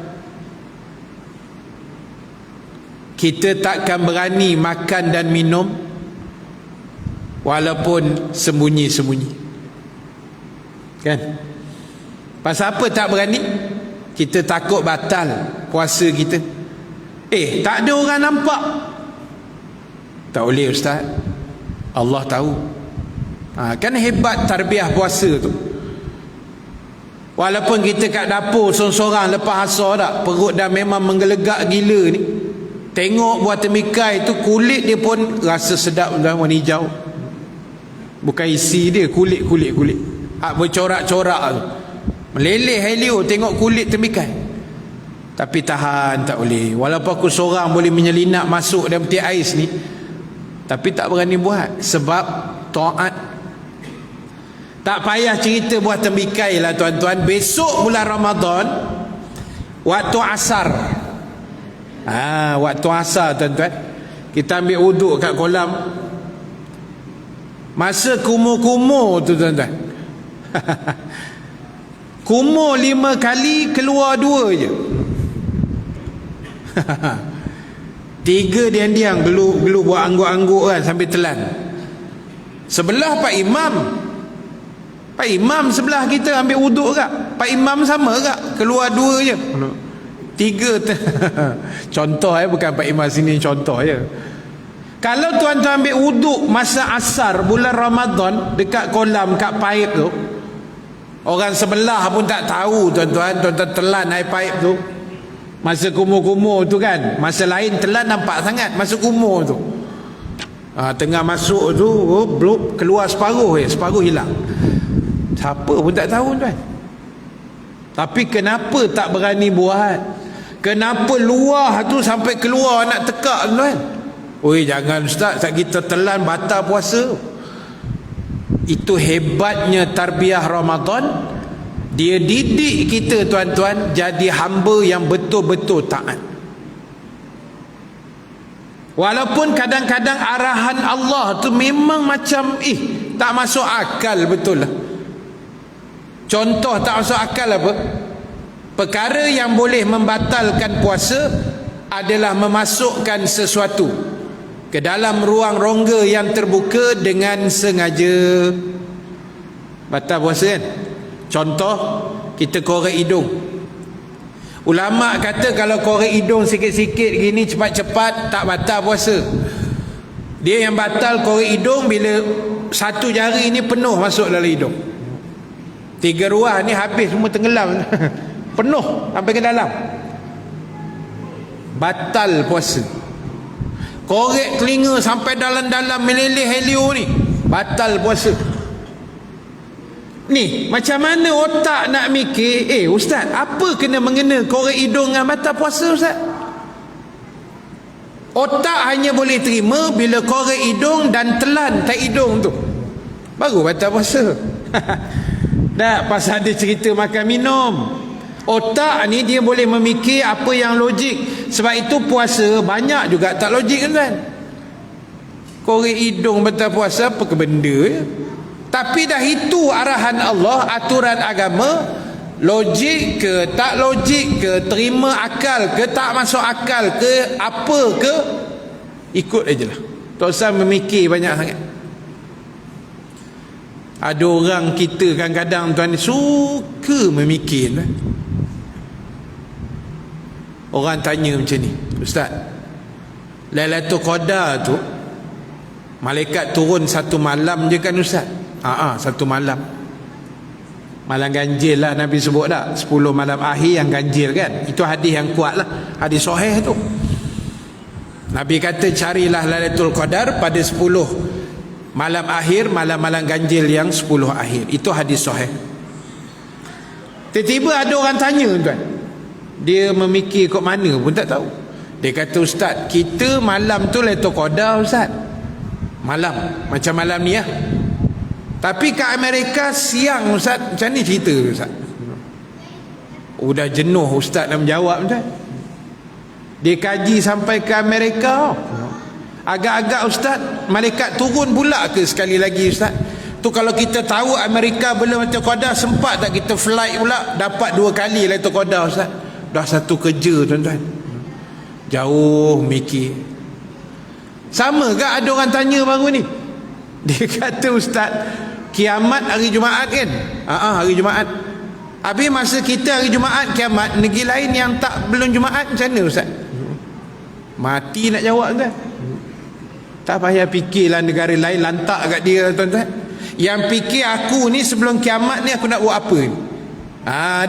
Kita takkan berani makan dan minum walaupun sembunyi-sembunyi. Kan? Pasal apa tak berani? Kita takut batal puasa kita. Tak ada orang nampak. Tak boleh ustaz. Allah tahu. Kan hebat tarbiyah puasa tu. Walaupun kita kat dapur sorang-sorang lepas asar dah, perut dah memang menggelegak gila ni, tengok buah temikai tu, kulit dia pun rasa sedap dah, warna hijau. Bukan isi dia, kulit. Bercorak-corak tu. Meleleh helio tengok kulit temikai. Tapi tahan, tak boleh. Walaupun aku seorang boleh menyelinap masuk dalam peti ais ni, tapi tak berani buat. Sebab taat. Tak payah cerita buah temikai lah tuan-tuan. Besok bulan Ramadan, waktu asar, waktu asar tuan-tuan, kita ambil wuduk kat kolam. Masa kumur-kumur tu tuan-tuan, kumur 5 kali, keluar 2 je. 3 diam-diam geluk buat angguk-angguk kan sambil telan. Sebelah Pak Imam sebelah kita ambil wuduk kak. Pak Imam sama kak, keluar 2 je. 3 contoh bukan Pak Imam sini, contoh je. Kalau tuan-tuan ambil wuduk masa asar bulan Ramadan dekat kolam kat paip tu, orang sebelah pun tak tahu tuan-tuan telan air paip tu. Masa kumur-kumur tu kan, masa lain telan nampak sangat, masa kumur tu tengah masuk tu, blok keluar separuh hilang. Siapa pun tak tahu tuan. Tapi kenapa tak berani buat? Kenapa luar tu sampai keluar nak tekak tuan? Oi jangan ustaz, tak kita telan batal puasa. Itu hebatnya tarbiyah Ramadan. Dia didik kita tuan-tuan jadi hamba yang betul-betul taat. Walaupun kadang-kadang arahan Allah tu memang macam tak masuk akal, betul lah. Contoh tak masuk akal apa? Perkara yang boleh membatalkan puasa adalah memasukkan sesuatu ke dalam ruang rongga yang terbuka dengan sengaja. Batal puasa kan? Contoh, kita korek hidung. Ulama kata kalau korek hidung sikit-sikit gini cepat-cepat tak batal puasa. Dia yang batal korek hidung bila satu jari ni penuh masuk dalam hidung. 3 ruah ni habis semua tenggelam. Penuh sampai ke dalam. Batal puasa. Korek telinga sampai dalam-dalam meleleh helio ni, batal puasa. Ni macam mana otak nak mikir, ustaz, apa kena mengena korek hidung dengan batal puasa, ustaz? Otak hanya boleh terima bila korek hidung dan telan tak hidung tu, baru batal puasa. Tak pasal dia cerita makan minum. Otak ni dia boleh memikir apa yang logik. Sebab itu puasa banyak juga tak logik kan? Korek hidung batal puasa, apa ke benda ya? Tapi dah itu arahan Allah, aturan agama. Logik ke tak logik ke, terima akal ke tak masuk akal ke, apa ke, ikut aja lah. Tak usah memikir banyak sangat. Ada orang kita kadang-kadang tuan suka memikir. Orang tanya macam ni, ustaz, Lailatul Qadar tu malaikat turun satu malam je kan ustaz? Satu malam. Malam ganjil lah Nabi sebut tak? 10 malam akhir yang ganjil kan? Itu hadis yang kuat lah, hadis sahih tu. Nabi kata carilah Lailatul Qadar pada 10 malam akhir, malam-malam ganjil yang 10 akhir. Itu hadis sahih. Tiba-tiba ada orang tanya tuan, dia memikir kat mana pun tak tahu. Dia kata, ustaz, kita malam tu Lailatul Qadar ustaz, malam macam malam ni lah. Tapi kat Amerika siang ustaz. Macam ni cerita ustaz. Udah jenuh ustaz nak menjawab ustaz. Dia kaji sampai ke Amerika. Agak-agak ustaz, malaikat turun pula ke sekali lagi ustaz? Tu kalau kita tahu Amerika belum Lailatul Qadar, sempat tak kita flight pula dapat 2 kali Lailatul Qadar ustaz? Dah satu kerja tuan-tuan. Jauh mikir. Sama ke ada orang tanya baru ni? Dia kata, ustaz, kiamat hari Jumaat kan? Hari Jumaat. Habis masa kita hari Jumaat kiamat, negeri lain yang tak belum Jumaat macam mana ustaz? Mati nak jawab tuan. Tak payah fikirlah negara lain, lantak kat dia tuan-tuan. Yang fikir aku ni sebelum kiamat ni aku nak buat apa ni?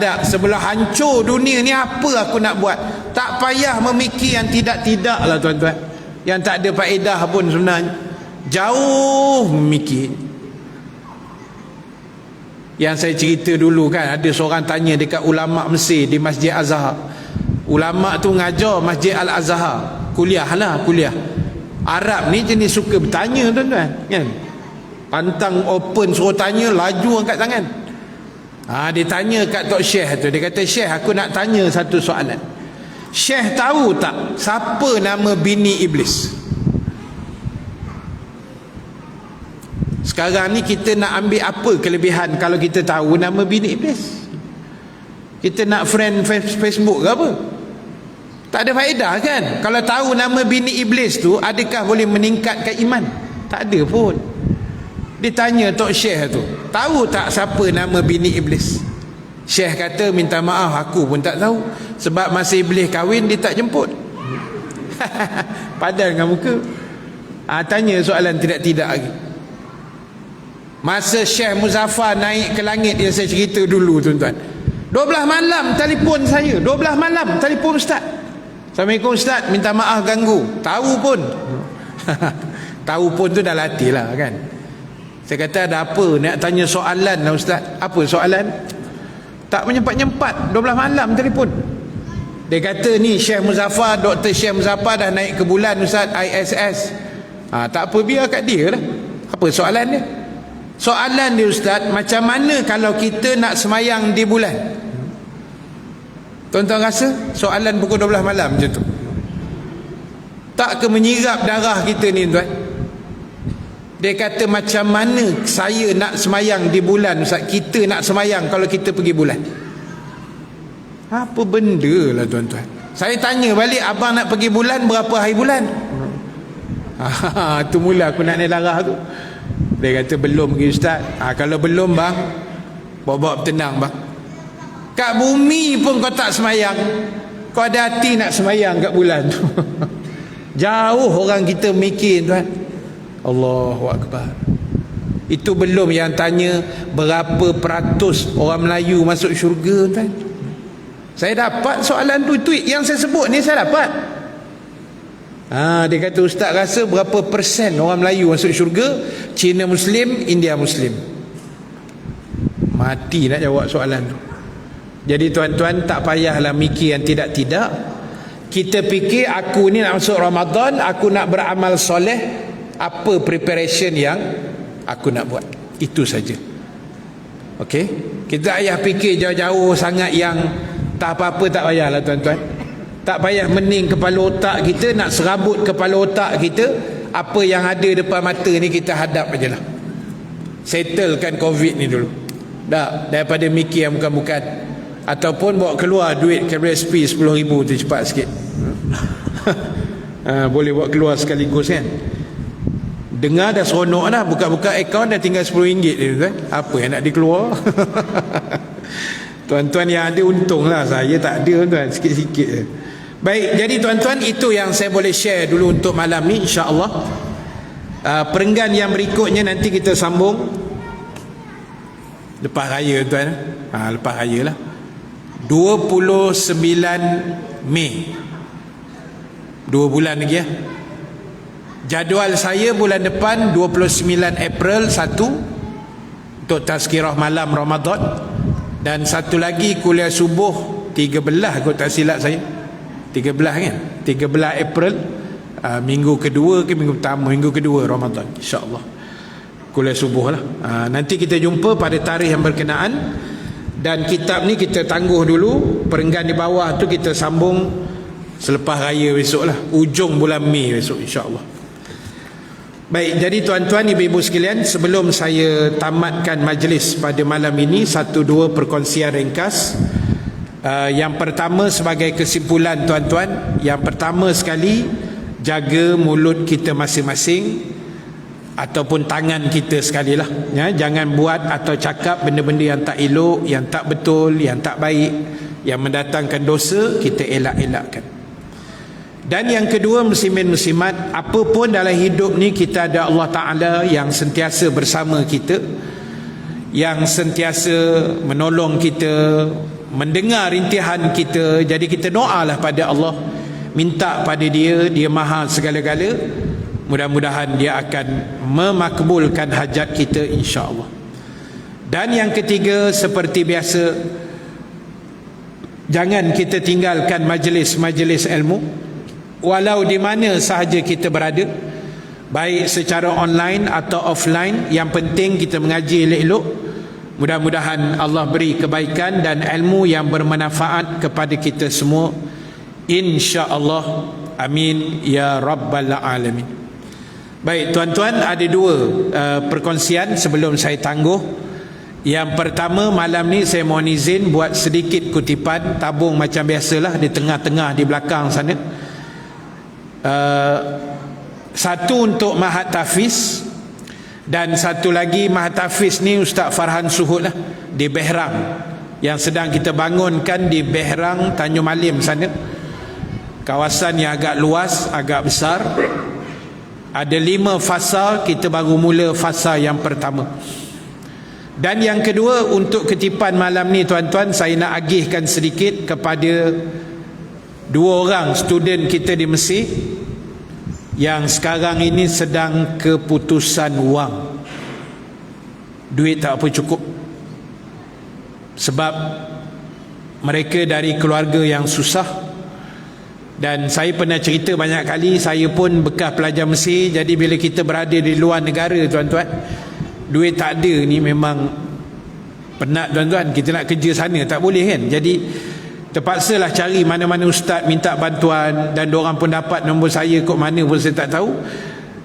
Tak, sebelum hancur dunia ni apa aku nak buat? Tak payah memikir yang tidak-tidak lah tuan-tuan, yang tak ada faedah pun sebenarnya. Jauh memikir. Yang saya cerita dulu kan, ada seorang tanya dekat ulama Mesir di Masjid Azhar. Ulama tu ngajar Masjid Al-Azhar, kuliah. Arab ni jenis suka bertanya tuan-tuan kan? Pantang open suruh tanya, laju angkat tangan. Dia tanya kat Tok Syekh tu. Dia kata, Syekh, aku nak tanya satu soalan. Syekh tahu tak siapa nama bini iblis? Sekarang ni kita nak ambil apa kelebihan kalau kita tahu nama bini iblis? Kita nak friend Facebook ke apa? Tak ada faedah kan? Kalau tahu nama bini iblis tu, adakah boleh meningkatkan iman? Tak ada pun. Dia tanya Tok Syekh tu, tahu tak siapa nama bini iblis? Syekh kata, minta maaf, aku pun tak tahu. Sebab masa iblis kahwin, dia tak jemput. Padan dengan muka. Tanya soalan tidak-tidak lagi. Masa Syekh Muzaffar naik ke langit yang saya cerita dulu tuan-tuan, 12 malam telefon saya, 12 malam telefon ustaz. Assalamualaikum ustaz, minta maaf ganggu. Tahu pun. Tahu pun tu dah latih lah kan. Saya kata, ada apa nak tanya soalan lah ustaz? Apa soalan? Tak menyempat-nyempat, 12 malam telefon. Dia kata ni Syekh Muzaffar, Dr. Syekh Muzaffar dah naik ke bulan ustaz, ISS. Tak apa, biar kat dia lah. Apa soalan dia? Soalan dia Ustaz, macam mana kalau kita nak semayang di bulan? Tuan-tuan rasa soalan pukul 12 malam macam tu tak ke menyirap darah kita ni tuan? Dia kata macam mana saya nak semayang di bulan Ustaz, kita nak semayang kalau kita pergi bulan? Apa benda lah tuan-tuan. Saya tanya balik, abang nak pergi bulan berapa hari bulan? Tu mula aku nak naik darah tu. Dia kata belum pergi Ustaz. Kalau belum bang, bawa-bawa tenang bang. Kat bumi pun kau tak semayang, kau ada hati nak semayang kat bulan tu. Jauh orang kita mikir tuan. Allahu Akbar. Itu belum yang tanya berapa peratus orang Melayu masuk syurga tuan. Saya dapat soalan tu, tweet yang saya sebut ni saya dapat. Dia kata Ustaz rasa berapa persen orang Melayu masuk syurga? Cina Muslim, India Muslim. Mati nak jawab soalan tu. Jadi tuan-tuan tak payahlah mikir yang tidak-tidak. Kita fikir aku ni nak masuk Ramadan, aku nak beramal soleh, apa preparation yang aku nak buat. Itu saja. Okey? Kita ayah fikir jauh-jauh sangat yang tak apa-apa, tak payahlah tuan-tuan. Tak payah mening kepala otak kita, nak serabut kepala otak kita. Apa yang ada depan mata ni kita hadap aje lah. Settlekan COVID ni dulu. Dah, daripada mikir yang bukan-bukan. Ataupun bawa keluar duit KRSP 10,000 tu cepat sikit. Boleh bawa keluar sekaligus kan. Dengar dah seronok dah, buka-buka akaun dah tinggal RM10 dia kan. Apa yang nak dikeluar? Tuan-tuan yang ada untung lah, saya tak ada tuan, sikit-sikit je. Baik, jadi tuan-tuan itu yang saya boleh share dulu untuk malam ni, insya-Allah. Perenggan yang berikutnya nanti kita sambung lepas raya tuan. Lepas raya lah, 29 Mei, 2 bulan lagi ya. Jadual saya bulan depan 29 April 1 untuk tazkirah malam Ramadan, dan satu lagi kuliah subuh 13 kot tak silap saya, 13 kan, 13 April, minggu kedua ke minggu pertama, minggu kedua Ramadan insya-Allah, kuliah subuh lah. Nanti kita jumpa pada tarikh yang berkenaan. Dan kitab ni kita tangguh dulu, perenggan di bawah tu kita sambung selepas raya besok lah, ujung bulan Mei besok insya-Allah. Baik, jadi tuan-tuan ibu-ibu sekalian, sebelum saya tamatkan majlis pada malam ini, 1-2 perkongsian ringkas. Yang pertama sebagai kesimpulan tuan-tuan, yang pertama sekali, jaga mulut kita masing-masing ataupun tangan kita sekali lah ya. Jangan buat atau cakap benda-benda yang tak elok, yang tak betul, yang tak baik, yang mendatangkan dosa, kita elak-elakkan. Dan yang kedua, muslimin-muslimat, apapun dalam hidup ni kita ada Allah Ta'ala yang sentiasa bersama kita, yang sentiasa menolong kita, mendengar rintihan kita. Jadi kita doalah pada Allah, minta pada Dia, Dia maha segala-gala. Mudah-mudahan Dia akan memakbulkan hajat kita insya-Allah. Dan yang ketiga, seperti biasa, jangan kita tinggalkan majlis-majlis ilmu walau di mana sahaja kita berada, baik secara online atau offline. Yang penting kita mengaji elok-elok. Mudah-mudahan Allah beri kebaikan dan ilmu yang bermanfaat kepada kita semua insya-Allah. Amin ya rabbal alamin. Baik tuan-tuan, ada 2 perkongsian sebelum saya tangguh. Yang pertama, malam ni saya mohon izin buat sedikit kutipan, tabung macam biasalah di tengah-tengah di belakang sana. Satu untuk Mahat Tafiz, dan satu lagi Mahat Tafiz ni Ustaz Farhan Suhud lah, di Behrang, yang sedang kita bangunkan di Behrang Tanjung Malim sana. Kawasan yang agak luas, agak besar. Ada 5 fasa, kita baru mula fasa yang pertama. Dan yang kedua, untuk ketipan malam ni tuan-tuan, saya nak agihkan sedikit kepada 2 orang student kita di Mesir yang sekarang ini sedang keputusan wang. Duit tak apa cukup, sebab mereka dari keluarga yang susah. Dan saya pernah cerita banyak kali, saya pun bekas pelajar Mesir. Jadi bila kita berada di luar negara tuan-tuan, duit tak ada ni memang penat tuan-tuan. Kita nak kerja sana tak boleh kan. Jadi terpaksalah cari mana-mana ustaz minta bantuan, dan diorang pun dapat nombor saya kok mana pun saya tak tahu.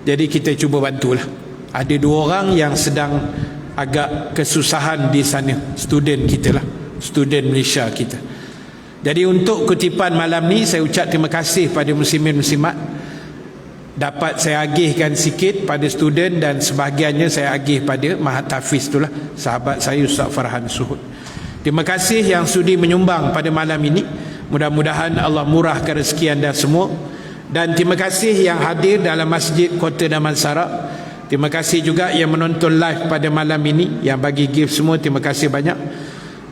Jadi kita cuba bantulah. Ada 2 orang yang sedang agak kesusahan di sana, student kita lah, student Malaysia kita. Jadi untuk kutipan malam ni saya ucap terima kasih pada muslimin muslimat. Dapat saya agihkan sikit pada student, dan sebahagiannya saya agih pada Mahat Hafiz itulah, sahabat saya Ustaz Farhan Suhud. Terima kasih yang sudi menyumbang pada malam ini. Mudah-mudahan Allah murahkan rezeki anda semua. Dan terima kasih yang hadir dalam Masjid Kota Damansara. Terima kasih juga yang menonton live pada malam ini, yang bagi gift semua, terima kasih banyak.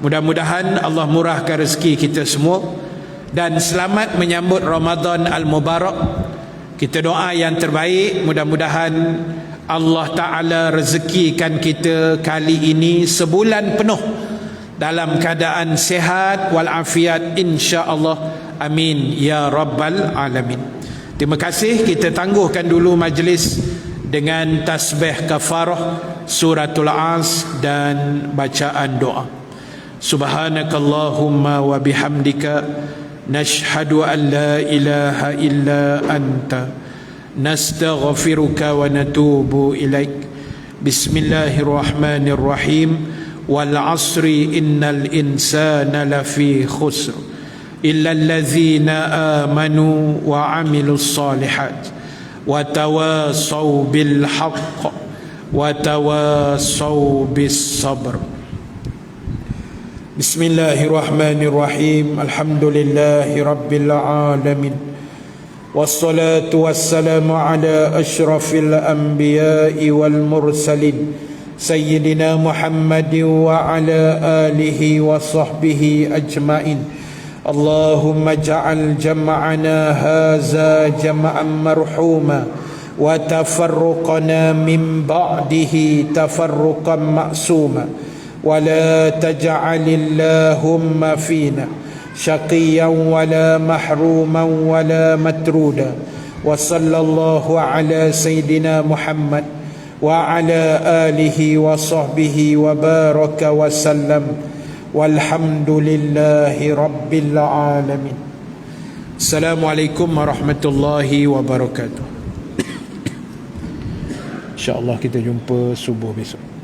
Mudah-mudahan Allah murahkan rezeki kita semua, dan selamat menyambut Ramadan Al-Mubarak. Kita doa yang terbaik, mudah-mudahan Allah Ta'ala rezekikan kita kali ini sebulan penuh dalam keadaan sihat walafiat, insya-Allah. Amin ya rabbal alamin. Terima kasih. Kita tangguhkan dulu majlis dengan tasbih kafarah, suratul As, dan bacaan doa. Subhanakallahumma wa bihamdika nashhadu an la ilaha illa anta nastaghfiruka wa natubu ilaik. Bismillahirrahmanirrahim. Wal asri innal insana lafi khusr illa allazina amanu wa amilus salihat wa tawasaw bil haqq wa tawasaw bis sabr. Bismillahirrahmanirrahim. Alhamdulillahi rabbil alamin. Wassalatu wassalamu ala asyrafil anbiya'i wal mursalin Sayyidina Muhammadin wa ala alihi wa sahbihi ajma'in. Allahumma ja'al jam'ana haza jam'an marhuma wa tafarruqana min ba'dihi tafarruqan ma'suma wa la taj'alillahumma fina syaqiyan wa la mahruman wa la matruda. Wa sallallahu ala sayyidina Muhammad wa ala alihi wa sahbihi wa baraka wa sallam. Walhamdulillahi rabbil alamin. Assalamualaikum warahmatullahi wabarakatuh. InsyaAllah kita jumpa subuh besok.